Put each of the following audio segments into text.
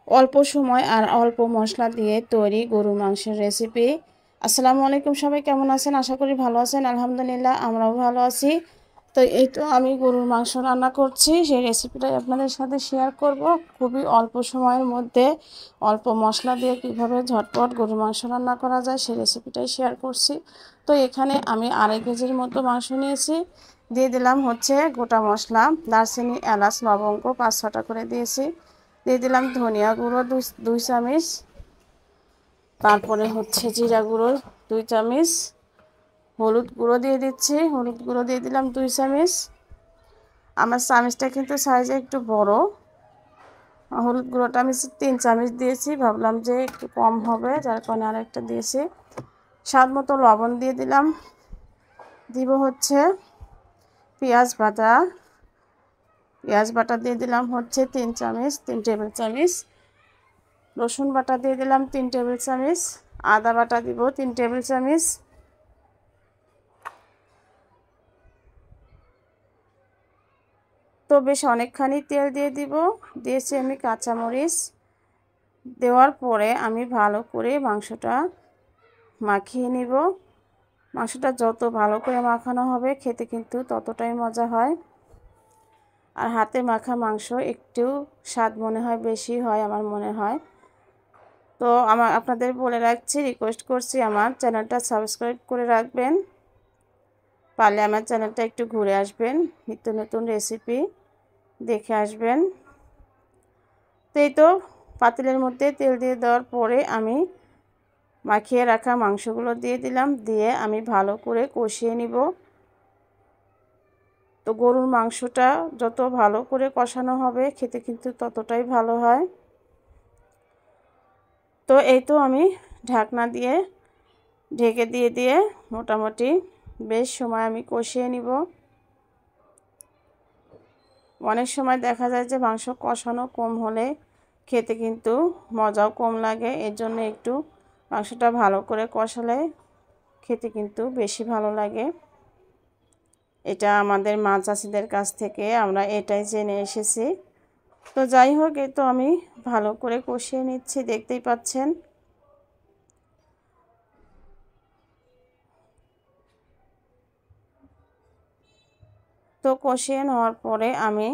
অল্প সময় আর অল্প মশলা দিয়ে তৈরি গরুর মাংসের রেসিপি। আসসালামু আলাইকুম, সবাই কেমন আছেন? আশা করি ভালো আছেন। আলহামদুলিল্লাহ, আমরাও ভালো আছি। তো এই তো আমি গরুর মাংস রান্না করছি, সেই রেসিপিটাই আপনাদের সাথে শেয়ার করব। খুবই অল্প সময়ের মধ্যে অল্প মশলা দিয়ে কিভাবে ঝটপট গরুর মাংস রান্না করা যায় সেই রেসিপিটাই শেয়ার করছি। তো এখানে আমি 2.5 কেজির মতো মাংস নিয়েছি। দিয়ে দিলাম হচ্ছে গোটা মশলা, দারচিনি, এলাচ, লবঙ্গ 5-6টা করে দিয়েছি। দিয়ে দিলাম ধনিয়া গুঁড়ো 2 চামচ, তারপরে হচ্ছে জিরা গুঁড়ো 2 চামচ, হলুদ গুঁড়ো দিয়ে দিচ্ছি, হলুদ গুঁড়ো দিয়ে দিলাম 2 চামচ। আমার চামচটা কিন্তু সাইজে একটু বড়। হলুদ গুঁড়োটা আমি 3 চামচ দিয়েছি, ভাবলাম যে একটু কম হবে, যার কারণে আরেকটা দিয়েছি। স্বাদ মতো লবণ দিয়ে দিলাম। দিব হচ্ছে পেঁয়াজ বাটা দিয়ে দিলাম হচ্ছে 3 চামচ, 3 টেবিল চামচ। রসুন বাটা দিয়ে দিলাম 3 টেবিল চামচ। আদা বাটা দিব 3 টেবিল চামচ। তো বেশ অনেকখানি তেল দিয়ে দিব। দিয়েছি আমি কাঁচামরিচ। দেওয়ার পরে আমি ভালো করে মাংসটা মাখিয়ে নিব। মাংসটা যত ভালো করে মাখানো হবে খেতে কিন্তু ততটাই মজা হয়। আর হাতে মাখা মাংস একটু স্বাদ মনে হয় বেশি হয়, আমার মনে হয়। তো আপনাদের বলে রাখছি, রিকোয়েস্ট করছি আমার চ্যানেলটা সাবস্ক্রাইব করে রাখবেন। পারলে আমার চ্যানেলটা একটু ঘুরে আসবেন, নিত্য নতুন রেসিপি দেখে আসবেন। তো এই তো পাতিলের মধ্যে তেল দিয়ে দেওয়ার পরে আমি মাখিয়ে রাখা মাংসগুলো দিয়ে দিলাম। দিয়ে আমি ভালো করে কষিয়ে নিব। তো গরুর মাংসটা যত ভালো করে কষানো হবে খেতে কিন্তু ততটাই ভালো হয়। তো এই তো আমি ঢাকনা দিয়ে ঢেকে দিয়ে মোটামুটি বেশ সময় আমি কষিয়ে নিব। অনেক সময় দেখা যায় যে মাংস কষানো কম হলে খেতে কিন্তু মজাও কম লাগে। এর জন্য একটু মাংসটা ভালো করে কষালে খেতে কিন্তু বেশি ভালো লাগে। এটা আমাদের মা চাষিদের কাছ থেকে আমরা এটাই জেনে এসেছি। তো যাই হোক, এই তো আমি ভালো করে কষিয়ে নিচ্ছি, দেখতেই পাচ্ছেন। তো কষিয়ে নেওয়ার পরে আমি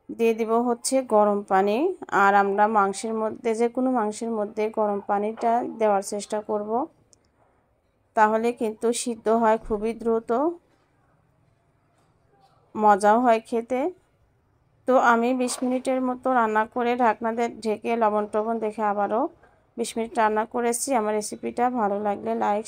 দিয়ে দিব হচ্ছে গরম পানি। আর আমরা মাংসের মধ্যে, যে কোনো মাংসের মধ্যে গরম পানিটা দেওয়ার চেষ্টা করব, তাহলে কিন্তু সিদ্ধ হয় খুবই দ্রুত, মজাও হয় খেতে। তো আমি 20 মিনিটের মতো রান্না করে ঢাকনা দিয়ে ঢেকে লবণ টবণ দেখে আবারও 20 মিনিট রান্না করেছি। আমার রেসিপিটা ভালো লাগলে লাইক